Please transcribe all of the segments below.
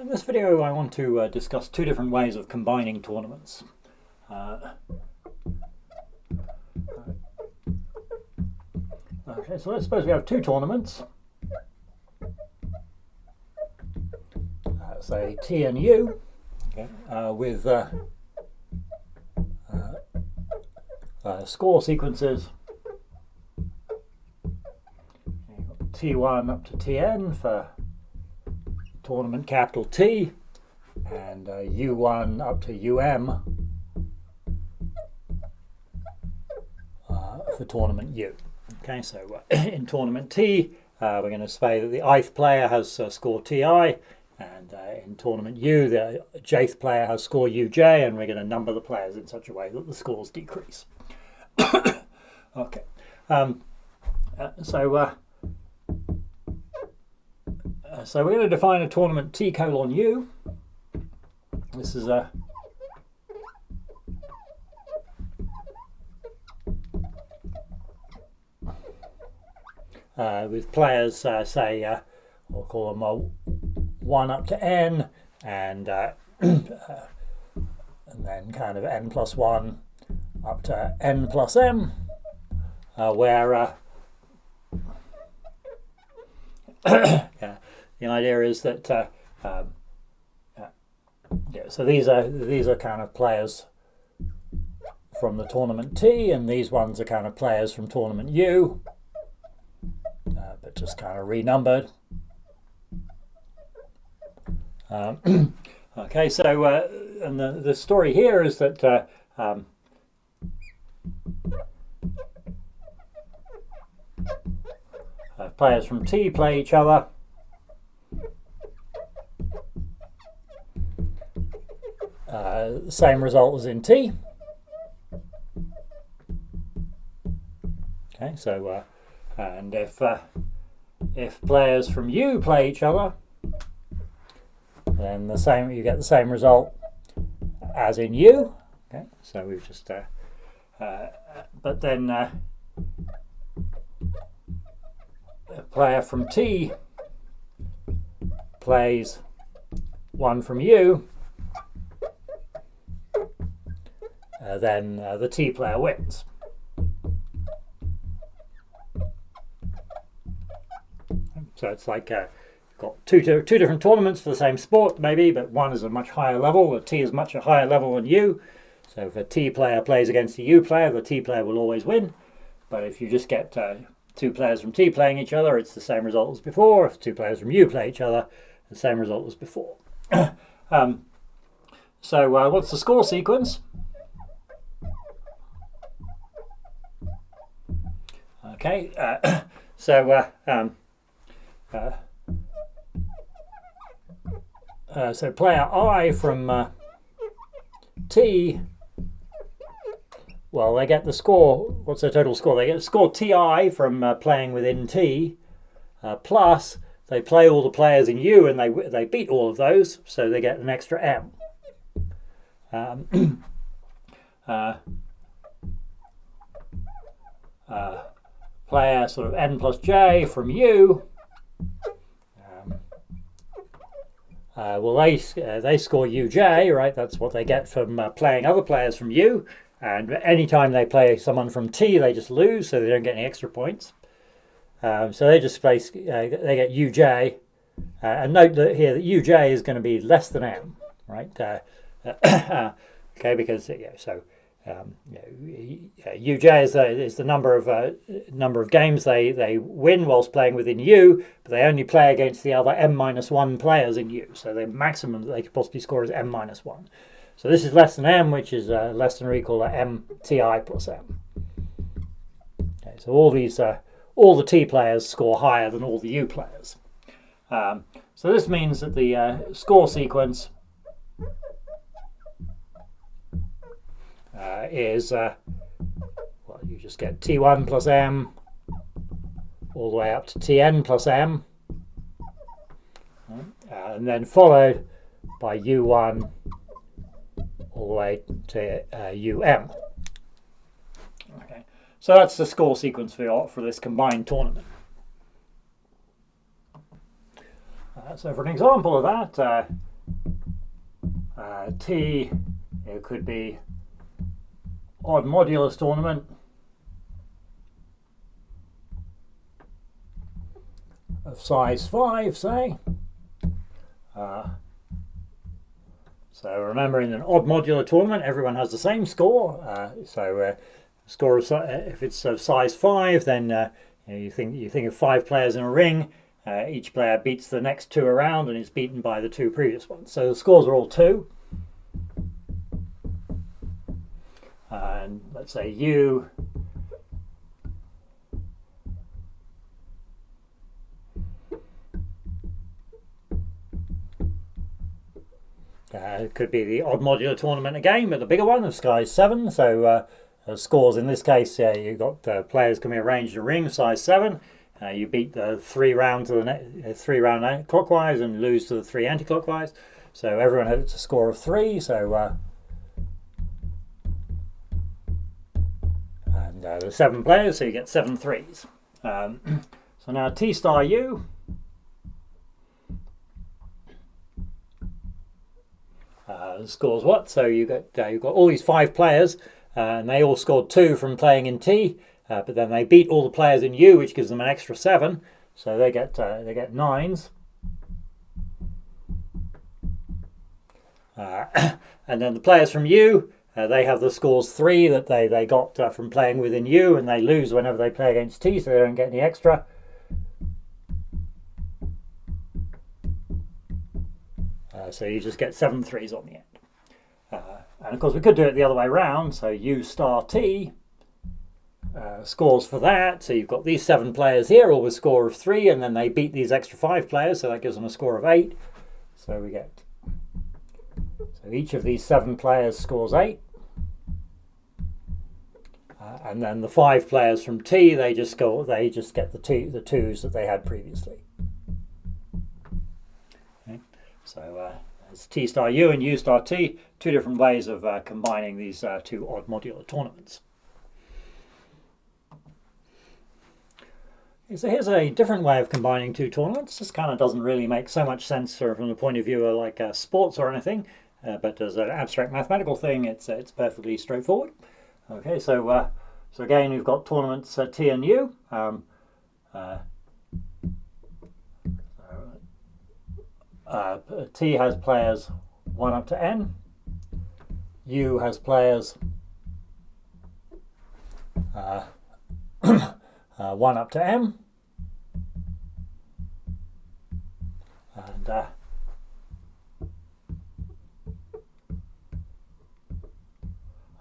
In this video I want to discuss two different ways of combining tournaments. Okay, so let's suppose we have two tournaments, say T and U, okay, with score sequences T1 up to Tn for tournament capital T, and U1 up to UM for tournament U. Okay, so in tournament T, we're going to say that the ith player has score Ti, and in tournament U, the jth player has score Uj, and we're going to number the players in such a way that the scores decrease. Okay, so we're going to define a tournament T colon U. This is a with players, say, we'll call them 1 up to n, and then kind of n plus 1 up to n plus m, where yeah, the idea is that yeah, so these are kind of players from the tournament T, and these ones are kind of players from tournament U, but just kind of renumbered. Okay, so and the story here is that players from T play each other. The same result as in T. Okay, so and if players from U play each other, then you get the same result as in U. Okay, so we've just but then a player from T plays one from U, then the T player wins. So it's like got two different tournaments for the same sport, maybe, but one is a much higher level. The T is much a higher level than U. So if a T player plays against a U player, the T player will always win. But if you just get two players from T playing each other, it's the same result as before. If two players from U play each other, the same result as before. So what's the score sequence? Okay, so so player I from T, well, they get the score. What's their total score? They get the score Ti from playing within T, plus they play all the players in U, and they beat all of those, so they get an extra M. Player sort of n plus j from U. Well, they score Uj, right? That's what they get from playing other players from U. And anytime they play someone from T, they just lose, so they don't get any extra points. So they just play. They get Uj, and note that here that Uj is going to be less than M, right? Okay, because so. Uj is the number of games they win whilst playing within U, but they only play against the other m-1 players in U. So the maximum that they could possibly score is m-1. So this is less than M, which is less than or equal to mti plus M. Okay, so all the T players score higher than all the U players. So this means that the score sequence is well, you just get T1 plus M all the way up to Tn plus M, and then followed by U1 all the way to UM. Okay, so that's the score sequence for this combined tournament. So for an example of that, T, it could be odd modulus tournament of size 5, say. So remember, in an odd modular tournament, everyone has the same score. Score of, if it's of size 5, then you think of 5 players in a ring. Each player beats the next 2 around and is beaten by the 2 previous ones. So the scores are all 2. And let's say U it could be the odd modular tournament again, but the bigger one of size 7. So scores in this case, you've got players can be arranged in a ring size 7. You beat the 3 rounds to the 3 round clockwise and lose to the 3 anti-clockwise. So everyone has a score of 3. So and there's 7 players, so you get 7 threes. So now T star U. Scores what? So you've got all these 5 players, and they all scored 2 from playing in T, but then they beat all the players in U, which gives them an extra 7, so they get 9s. And then the players from U, they have the scores 3 that they got from playing within U, and they lose whenever they play against T, so they don't get any extra. So you just get 7 threes on the end. And of course we could do it the other way around, so U star T scores for that. So you've got these 7 players here, all with a score of 3, and then they beat these extra 5 players, so that gives them a score of 8. So we get, so each of these 7 players scores 8. And then the 5 players from T, they just get the 2s that they had previously. So it's T star U and U star T, 2 different ways of combining these 2 odd modular tournaments. So here's a different way of combining 2 tournaments. This kind of doesn't really make so much sense from the point of view of like sports or anything, but as an abstract mathematical thing, it's perfectly straightforward. Okay, so again, we've got tournaments T and U. T has players 1 up to n. U has players 1 up to m.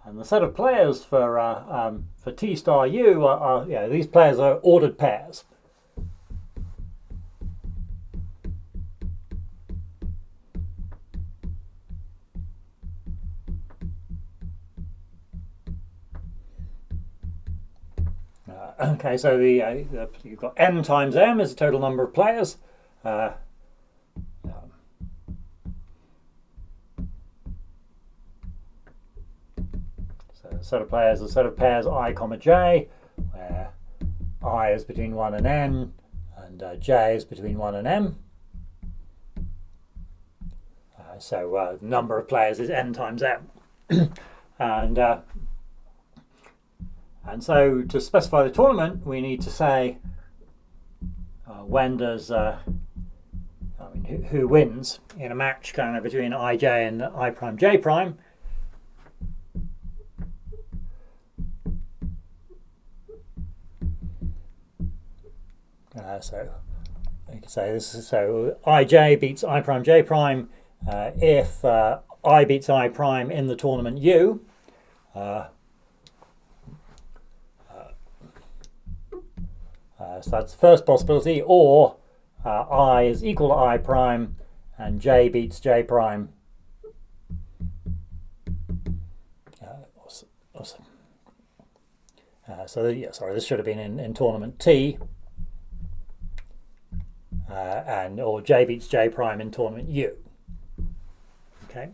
And the set of players for T star U are these players are ordered pairs. Okay, so you've got n times m is the total number of players. So a set of players, a set of pairs I comma j, where I is between 1 and n, and j is between 1 and m. So the number of players is n times m. And so to specify the tournament, we need to say when does, who wins in a match kind of between ij and I prime j prime. So you can say this is, so ij beats I prime j prime if I beats I prime in the tournament U. So that's the first possibility, or I is equal to I prime and j beats j prime. Sorry, this should have been in tournament T, or j beats j prime in tournament U. Okay.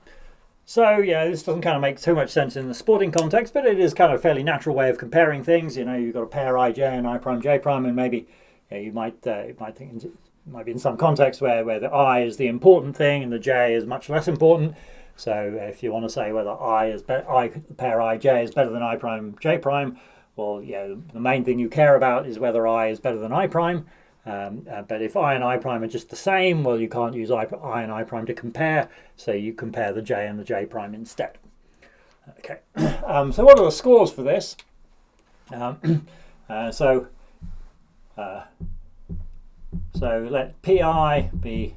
So this doesn't kind of make too much sense in the sporting context, but it is kind of a fairly natural way of comparing things. You've got a pair ij and I prime j prime, and maybe you might think it might be in some context where the I is the important thing and the j is much less important. So if you want to say whether pair ij is better than I prime j prime, well, the main thing you care about is whether I is better than I prime. But if I and I prime are just the same, well, you can't use I and I prime to compare, so you compare the j and the j prime instead. Okay, so what are the scores for this? So let Pi be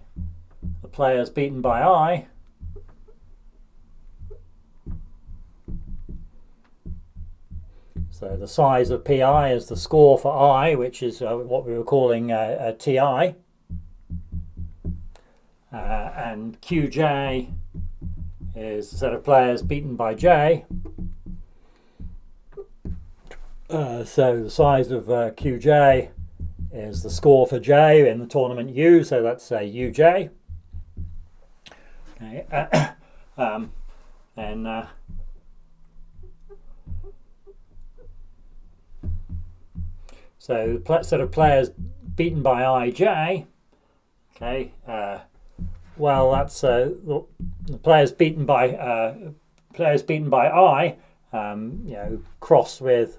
the players beaten by I. So the size of Pi is the score for I, which is what we were calling Ti. And Qj is the set of players beaten by J. So the size of Qj is the score for J in the tournament U, so that's Uj. Okay. And so the set of players beaten by Ij. Okay. Well, that's the players beaten by I. Cross with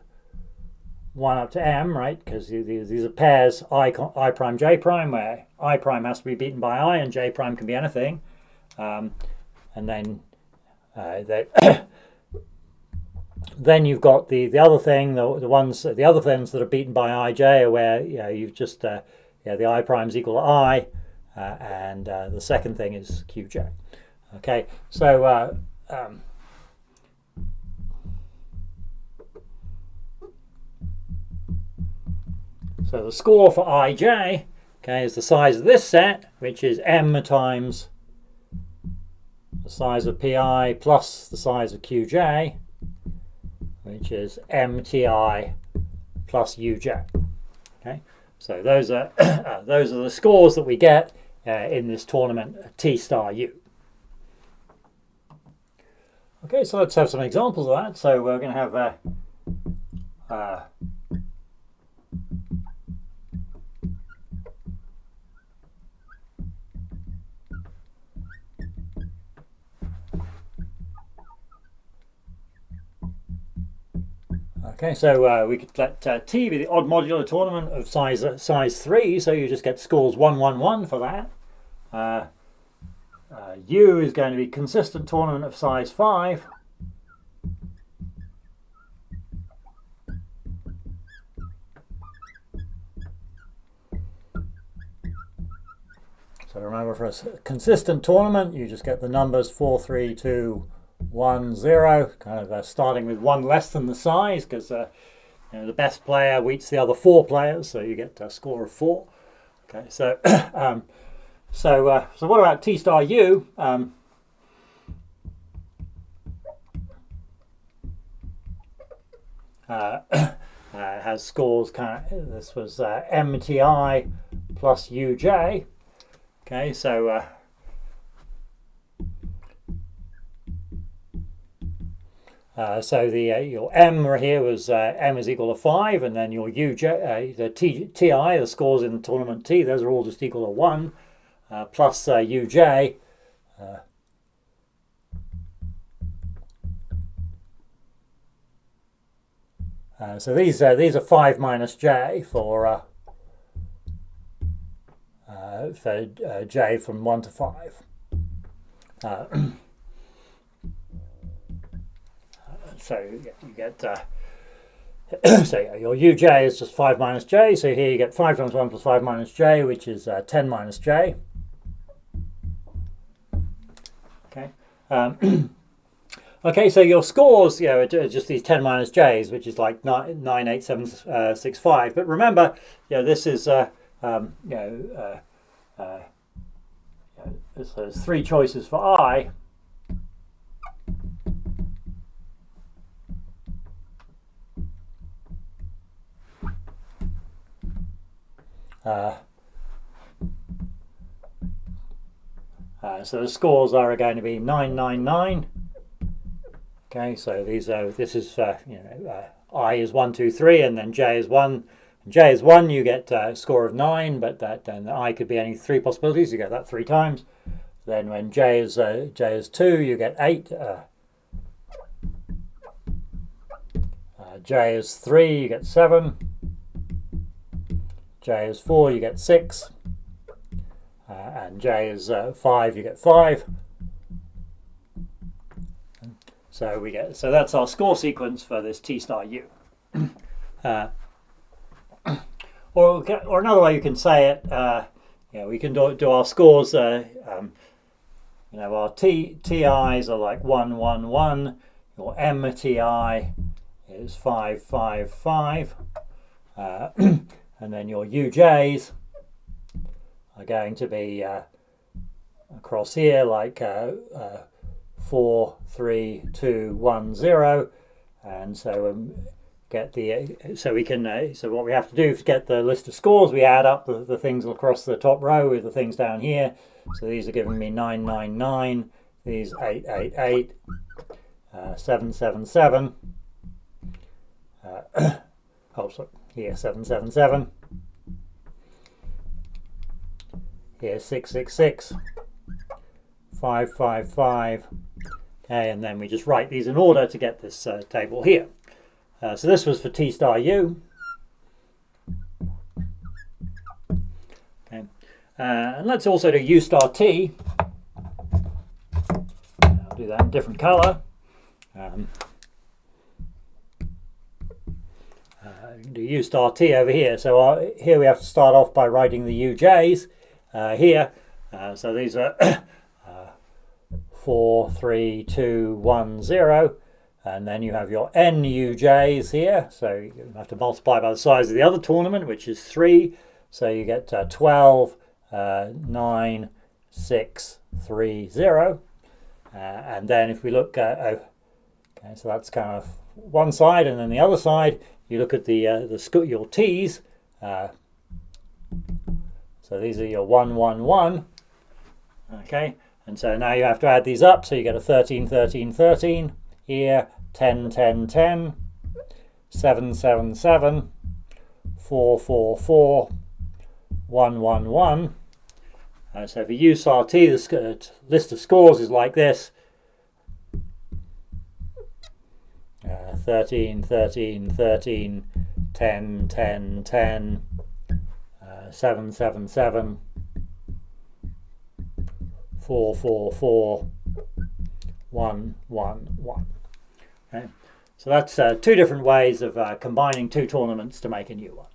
1 up to m, right? Because these are pairs I prime j prime, where I prime has to be beaten by I and j prime can be anything. And then then you've got the other thing, the other things that are beaten by ij are where you've just the I prime is equal to I, and the second thing is Qj. Okay, so so the score for Ij, okay, is the size of this set, which is m times the size of Pi plus the size of Qj, which is mti plus uj. Okay, so those are those are the scores that we get in this tournament T star U. Okay, so let's have some examples of that. So we're going to have okay, so we could let T be the odd modular tournament of size 3, so you just get scores 1, 1, 1 for that. U is going to be consistent tournament of size 5. So remember, for a consistent tournament, you just get the numbers 4, 3, 2, 1, 0, kind of starting with 1 less than the size, because the best player beats the other 4 players, so you get a score of 4. Okay, so so what about T star U? Has scores this was MTI plus UJ. Okay, so so your M right here was M is equal to 5, and then your UJ, the TI, the scores in the tournament T, those are all just equal to 1, plus UJ. So these are 5 minus J for J from 1 to 5. So you get so your UJ is just 5 minus J. So here you get 5 times 1 plus 5 minus J, which is 10 minus J. Okay. Okay, so your scores, are just these 10 minus J's, which is like 9, 8, 7, 6, 5. But remember, this is so there's 3 choices for I. So the scores are going to be 9, 9, 9. Okay, so this is I is 1, 2, 3, and then J is 1. J is 1, you get a score of 9, but then I could be any 3 possibilities. You get that 3 times. Then when J is 2, you get 8. J is 3, you get 7. J is 4, you get 6. And J is 5, you get 5. So that's our score sequence for this T star U. Or another way you can say it, we can do our scores. Our TIs are like 1, 1, 1. Your MTI is 5, 5, 5. And then your UJs are going to be across here like 4, 3, 2, 1, 0. And so so what we have to do to get the list of scores, we add up the things across the top row with the things down here. So these are giving me 9, 9, 9. These 8, 8, 8. 7, 7, 7. Here 7, 7, 7. Here 6, 6, 6. 5, 5, 5. Okay, and then we just write these in order to get this table here. So this was for T star U. Okay, and let's also do U star T. I'll do that in a different color. Do U star T over here. So here we have to start off by writing the UJs here. So these are 4, 3, 2, 1, 0. And then you have your NUJs here. So you have to multiply by the size of the other tournament, which is 3. So you get 12, 9, 6, 3, 0. And then if we look at, okay, so that's kind of one side, and then the other side, you look at your T's. So these are your 1, 1, 1. Okay, and so now you have to add these up. So you get a 13, 13, 13. Here, 10, 10, 10, 7, 7, 7, 4, 4, 4, 1, 1, 1. So for U star T, the list of scores is like this. 13, 13, 13, 10, 10, 10, 7, 7, 7, 4, 4, 4, 1, 1, 1. Okay. So that's two different ways of combining two tournaments to make a new one.